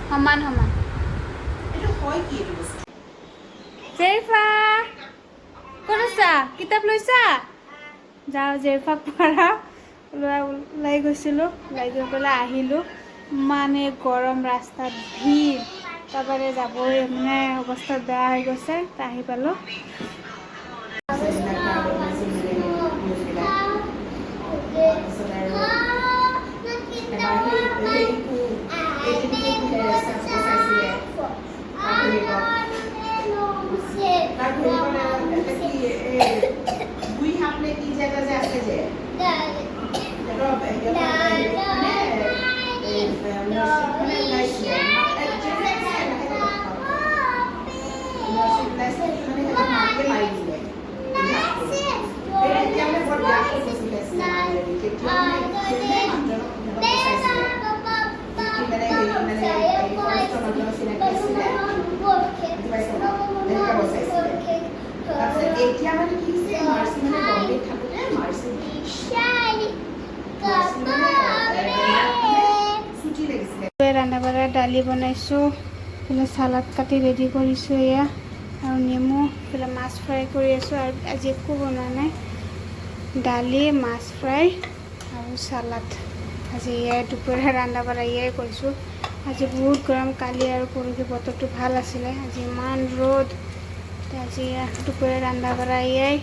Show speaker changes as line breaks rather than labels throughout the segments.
সমান সমান জেৰিফা ক'ত আছা কিতাপ লৈছা যাওঁ জেৰিফাক পৰা ওলাই গৈছিলোঁ ওলাই গৈ পেলাই আহিলোঁ ইমানে গৰম ৰাস্তাত ভিৰ তাৰপৰা যাবই মানে অৱস্থা বেয়া হৈ গৈছে আহি পালোঁ ৰান্ধা বাঢ়া দালি বনাইছোঁ এইফালে চালাড কাটি ৰেডি কৰিছোঁ এয়া আৰু নেমু এইফালে মাছ ফ্ৰাই কৰি আছোঁ আৰু আজি একো বনোৱা নাই দালি মাছ ফ্ৰাই আৰু চালাড আজি এয়াই দুপৰীয়া ৰান্ধা বাঢ়া এয়াই কৰিছোঁ আজি বহুত গৰম কালি আৰু পৰহি বতৰটো ভাল আছিলে আজি ইমান ৰ'দ আজি দুপৰীয়া ৰান্ধা বাঢ়া এয়াই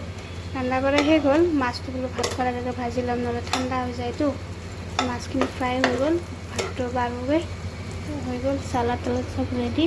ৰান্ধা বাঢ়া শেষ হ'ল মাছটো বোলো ভাত খোৱাৰ আগে ভাজি ল'ম নহ'লে ঠাণ্ডা হৈ যায়তো মাছখিনি ফ্ৰাই হৈ গ'ল ভাতটো বাঢ়োগৈ হৈ গ'ল চালাড তালাড চব ৰেডি